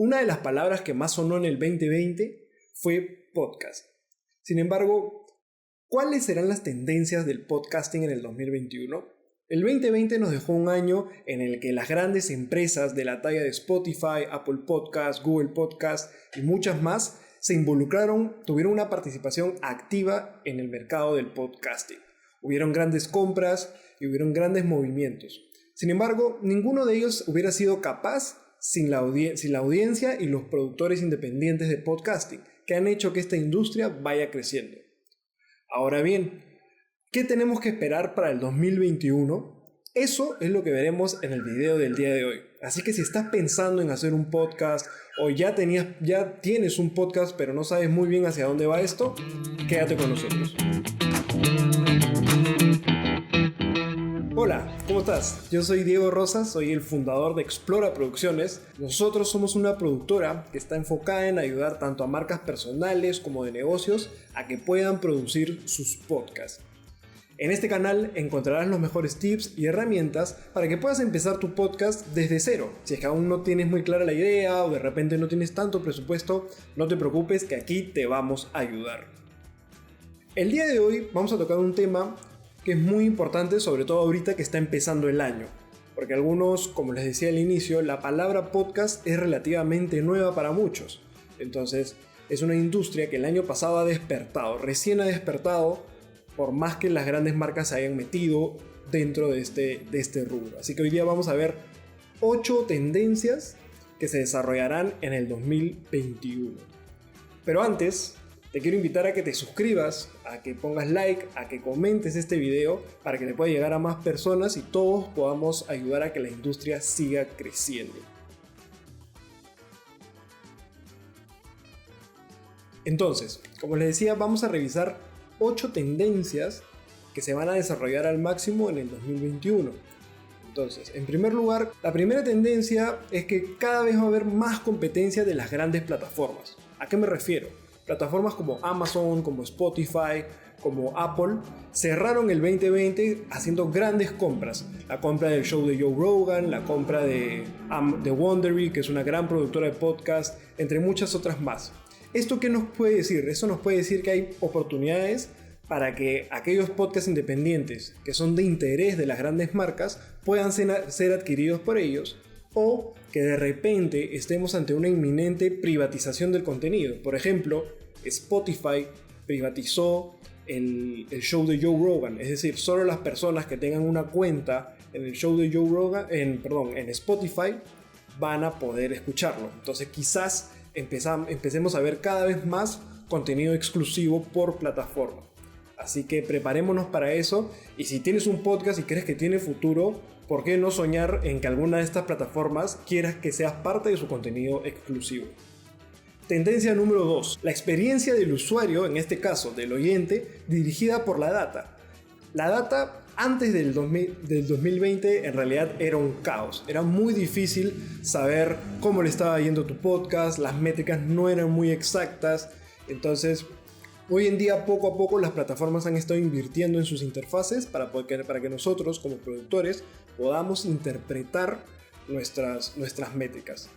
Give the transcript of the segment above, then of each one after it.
Una de las palabras que más sonó en el 2020 fue podcast. Sin embargo, ¿cuáles serán las tendencias del podcasting en el 2021? El 2020 nos dejó un año en el que las grandes empresas de la talla de Spotify, Apple Podcasts, Google Podcasts y muchas más se involucraron, tuvieron una participación activa en el mercado del podcasting. Hubieron grandes compras y hubieron grandes movimientos. Sin embargo, ninguno de ellos hubiera sido capaz sin la audiencia y los productores independientes de podcasting, que han hecho que esta industria vaya creciendo. Ahora bien, ¿qué tenemos que esperar para el 2021? Eso es lo que veremos en el video del día de hoy. Así que si estás pensando en hacer un podcast o ya tienes un podcast pero no sabes muy bien hacia dónde va esto, quédate con nosotros. Hola, ¿cómo estás? Yo soy Diego Rosas, soy el fundador de Explora Producciones. Nosotros somos una productora que está enfocada en ayudar tanto a marcas personales como de negocios a que puedan producir sus podcasts. En este canal encontrarás los mejores tips y herramientas para que puedas empezar tu podcast desde cero. Si es que aún no tienes muy clara la idea o de repente no tienes tanto presupuesto, no te preocupes que aquí te vamos a ayudar. El día de hoy vamos a tocar un tema que es muy importante, sobre todo ahorita que está empezando el año. Porque algunos, como les decía al inicio, la palabra podcast es relativamente nueva para muchos. Entonces, es una industria que el año pasado recién ha despertado, por más que las grandes marcas se hayan metido dentro de este rubro. Así que hoy día vamos a ver 8 tendencias que se desarrollarán en el 2021. Pero antes, te quiero invitar a que te suscribas, a que pongas like, a que comentes este video para que le pueda llegar a más personas y todos podamos ayudar a que la industria siga creciendo. Entonces, como les decía, vamos a revisar 8 tendencias que se van a desarrollar al máximo en el 2021. Entonces, en primer lugar, la primera tendencia es que cada vez va a haber más competencia de las grandes plataformas. ¿A qué me refiero? Plataformas como Amazon, como Spotify, como Apple, cerraron el 2020 haciendo grandes compras. La compra del show de Joe Rogan, la compra de Wondery, que es una gran productora de podcast, entre muchas otras más. ¿Esto qué nos puede decir? Eso nos puede decir que hay oportunidades para que aquellos podcasts independientes que son de interés de las grandes marcas puedan ser adquiridos por ellos, o que de repente estemos ante una inminente privatización del contenido. Por ejemplo, Spotify privatizó el show de Joe Rogan, es decir, solo las personas que tengan una cuenta en el show de Joe Rogan, en Spotify, van a poder escucharlo. Entonces quizás empecemos a ver cada vez más contenido exclusivo por plataforma. Así que preparémonos para eso, y si tienes un podcast y crees que tiene futuro, ¿por qué no soñar en que alguna de estas plataformas quieras que seas parte de su contenido exclusivo? Tendencia número 2. La experiencia del usuario, en este caso del oyente, dirigida por la data. La data antes del 2020 en realidad era un caos. Era muy difícil saber cómo le estaba yendo tu podcast, las métricas no eran muy exactas. Entonces, hoy en día, poco a poco, las plataformas han estado invirtiendo en sus interfaces para que nosotros, como productores, podamos interpretar nuestras métricas.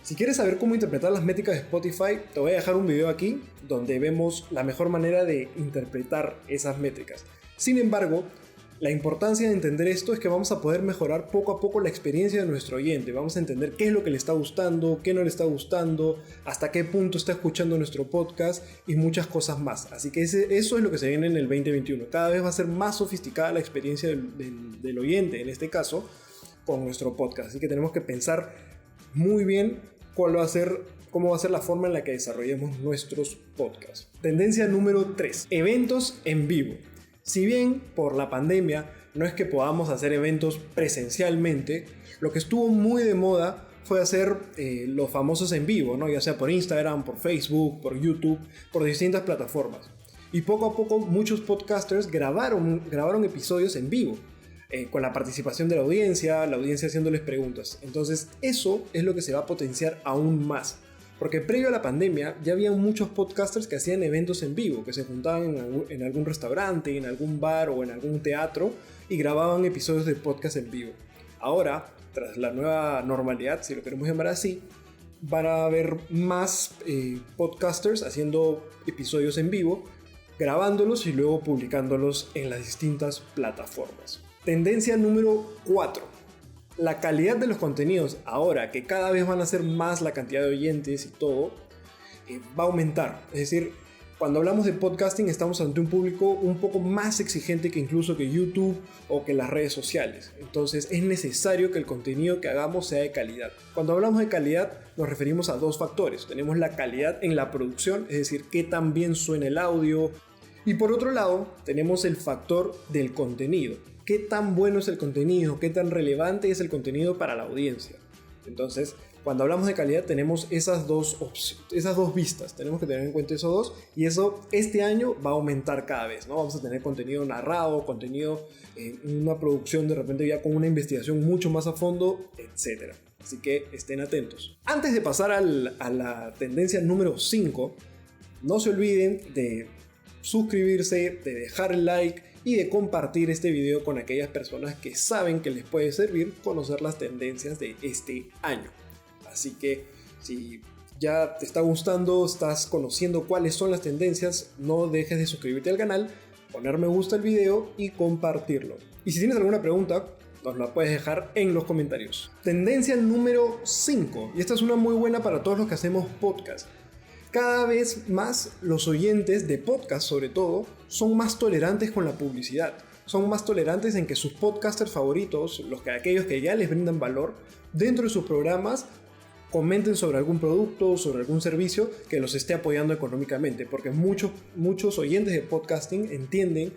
Si quieres saber cómo interpretar las métricas de Spotify, te voy a dejar un video aquí donde vemos la mejor manera de interpretar esas métricas. Sin embargo, la importancia de entender esto es que vamos a poder mejorar poco a poco la experiencia de nuestro oyente. Vamos a entender qué es lo que le está gustando, qué no le está gustando, hasta qué punto está escuchando nuestro podcast y muchas cosas más. Así que eso es lo que se viene en el 2021. Cada vez va a ser más sofisticada la experiencia del oyente, en este caso, con nuestro podcast. Así que tenemos que pensar muy bien cómo va a ser la forma en la que desarrollemos nuestros podcasts. Tendencia número 3. Eventos en vivo. Si bien por la pandemia no es que podamos hacer eventos presencialmente, lo que estuvo muy de moda fue hacer los famosos en vivo, ¿no? Ya sea por Instagram, por Facebook, por YouTube, por distintas plataformas. Y poco a poco muchos podcasters grabaron episodios en vivo, con la participación de la audiencia haciéndoles preguntas. Entonces eso es lo que se va a potenciar aún más. Porque previo a la pandemia ya había muchos podcasters que hacían eventos en vivo, que se juntaban en algún restaurante, en algún bar o en algún teatro y grababan episodios de podcast en vivo. Ahora, tras la nueva normalidad, si lo queremos llamar así, van a haber más podcasters haciendo episodios en vivo, grabándolos y luego publicándolos en las distintas plataformas. Tendencia número 4. La calidad de los contenidos, ahora que cada vez van a ser más la cantidad de oyentes y todo, va a aumentar. Es decir, cuando hablamos de podcasting estamos ante un público un poco más exigente que incluso que YouTube o que las redes sociales. Entonces es necesario que el contenido que hagamos sea de calidad. Cuando hablamos de calidad nos referimos a dos factores. Tenemos la calidad en la producción, es decir, qué tan bien suena el audio. Y por otro lado tenemos el factor del contenido. Qué tan bueno es el contenido, qué tan relevante es el contenido para la audiencia. Entonces, cuando hablamos de calidad tenemos esas dos vistas, tenemos que tener en cuenta esos dos, y eso este año va a aumentar cada vez, ¿no? Vamos a tener contenido narrado, contenido en una producción de repente ya con una investigación mucho más a fondo, etc. Así que estén atentos. Antes de pasar a la tendencia número 5, no se olviden de suscribirse, de dejar el like y de compartir este video con aquellas personas que saben que les puede servir conocer las tendencias de este año. Así que si ya te está gustando, estás conociendo cuáles son las tendencias, no dejes de suscribirte al canal, poner me gusta al video y compartirlo. Y si tienes alguna pregunta, nos la puedes dejar en los comentarios. Tendencia número 5, y esta es una muy buena para todos los que hacemos podcast. Cada vez más los oyentes de podcast, sobre todo, son más tolerantes con la publicidad. Son más tolerantes en que sus podcasters favoritos, aquellos que ya les brindan valor, dentro de sus programas comenten sobre algún producto, sobre algún servicio que los esté apoyando económicamente. Porque muchos oyentes de podcasting entienden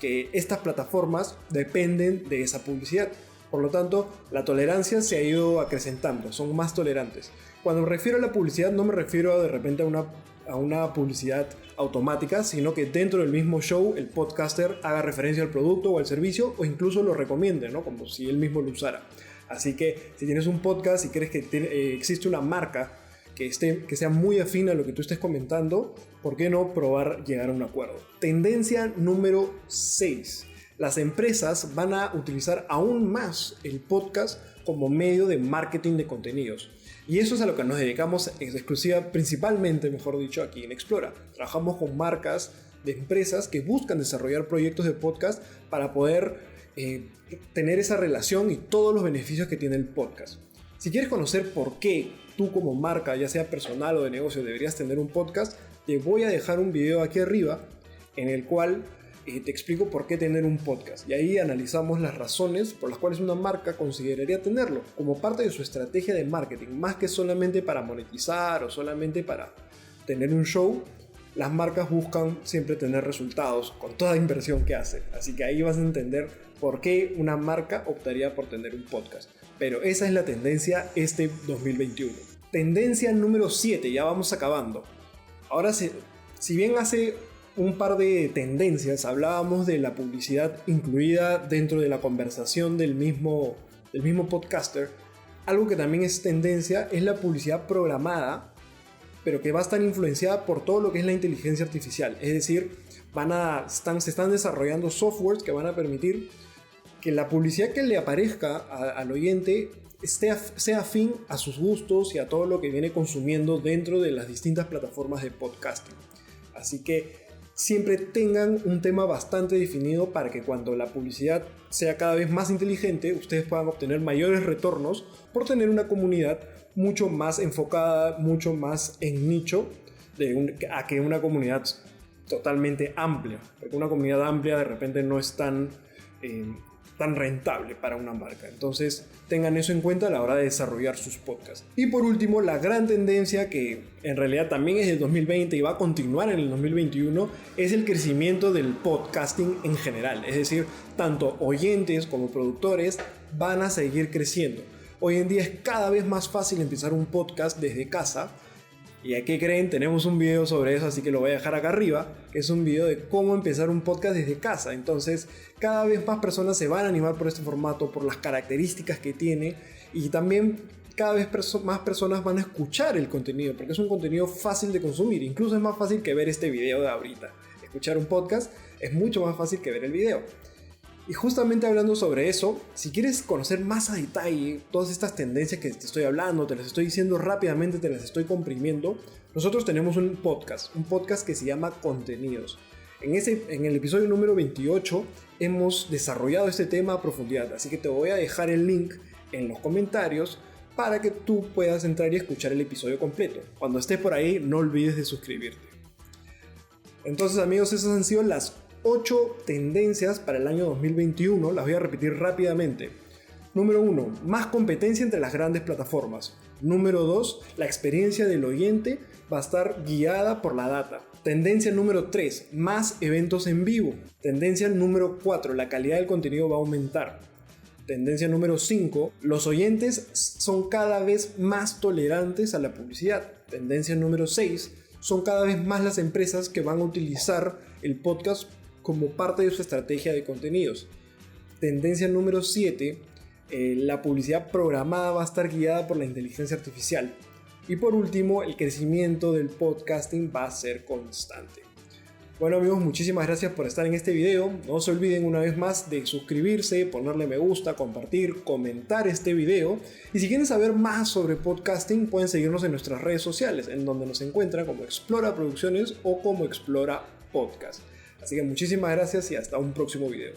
que estas plataformas dependen de esa publicidad. Por lo tanto, la tolerancia se ha ido acrecentando, son más tolerantes. Cuando me refiero a la publicidad, no me refiero de repente a una publicidad automática, sino que dentro del mismo show el podcaster haga referencia al producto o al servicio, o incluso lo recomiende, ¿no? Como si él mismo lo usara. Así que si tienes un podcast y crees que existe una marca que sea muy afín a lo que tú estés comentando, ¿por qué no probar llegar a un acuerdo? Tendencia número 6. Las empresas van a utilizar aún más el podcast como medio de marketing de contenidos. Y eso es a lo que nos dedicamos principalmente, mejor dicho, aquí en Explora. Trabajamos con marcas de empresas que buscan desarrollar proyectos de podcast para poder tener esa relación y todos los beneficios que tiene el podcast. Si quieres conocer por qué tú como marca, ya sea personal o de negocio, deberías tener un podcast, te voy a dejar un video aquí arriba en el cual te explico por qué tener un podcast. Y ahí analizamos las razones por las cuales una marca consideraría tenerlo como parte de su estrategia de marketing, más que solamente para monetizar o solamente para tener un show. Las marcas buscan siempre tener resultados con toda inversión que hacen. Así que ahí vas a entender por qué una marca optaría por tener un podcast. Pero esa es la tendencia este 2021. Tendencia número 7, ya vamos acabando. Ahora, si bien hace un par de tendencias hablábamos de la publicidad incluida dentro de la conversación del mismo podcaster, algo que también es tendencia es la publicidad programada, pero que va a estar influenciada por todo lo que es la inteligencia artificial. Es decir, se están desarrollando softwares que van a permitir que la publicidad que le aparezca al oyente sea afín a sus gustos y a todo lo que viene consumiendo dentro de las distintas plataformas de podcasting. Así que siempre tengan un tema bastante definido para que cuando la publicidad sea cada vez más inteligente, ustedes puedan obtener mayores retornos por tener una comunidad mucho más enfocada, mucho más en nicho, a que una comunidad totalmente amplia. Porque una comunidad amplia de repente no es tan rentable para una marca. Entonces tengan eso en cuenta a la hora de desarrollar sus podcasts. Y por último, la gran tendencia que en realidad también es del 2020 y va a continuar en el 2021 es el crecimiento del podcasting en general. Es decir, tanto oyentes como productores van a seguir creciendo. Hoy en día es cada vez más fácil empezar un podcast desde casa. ¿Y a qué creen? Tenemos un video sobre eso, así que lo voy a dejar acá arriba, que es un video de cómo empezar un podcast desde casa. Entonces, cada vez más personas se van a animar por este formato, por las características que tiene, y también cada vez más personas van a escuchar el contenido, porque es un contenido fácil de consumir. Incluso es más fácil que ver este video de ahorita. Escuchar un podcast es mucho más fácil que ver el video. Y justamente hablando sobre eso, si quieres conocer más a detalle todas estas tendencias que te estoy hablando, te las estoy diciendo rápidamente, te las estoy comprimiendo, nosotros tenemos un podcast que se llama Contenidos. En el episodio número 28 hemos desarrollado este tema a profundidad, así que te voy a dejar el link en los comentarios para que tú puedas entrar y escuchar el episodio completo. Cuando estés por ahí, no olvides de suscribirte. Entonces, amigos, esas han sido las 8 tendencias para el año 2021, las voy a repetir rápidamente. Número 1, más competencia entre las grandes plataformas. Número 2, la experiencia del oyente va a estar guiada por la data. Tendencia número 3, más eventos en vivo. Tendencia número 4, la calidad del contenido va a aumentar. Tendencia número 5, los oyentes son cada vez más tolerantes a la publicidad. Tendencia número 6, son cada vez más las empresas que van a utilizar el podcast como parte de su estrategia de contenidos. Tendencia número 7, la publicidad programada va a estar guiada por la inteligencia artificial. Y por último, el crecimiento del podcasting va a ser constante. Bueno, amigos, muchísimas gracias por estar en este video. No se olviden una vez más de suscribirse, ponerle me gusta, compartir, comentar este video. Y si quieren saber más sobre podcasting, pueden seguirnos en nuestras redes sociales, en donde nos encuentran como Explora Producciones o como Explora Podcast. Así que muchísimas gracias y hasta un próximo video.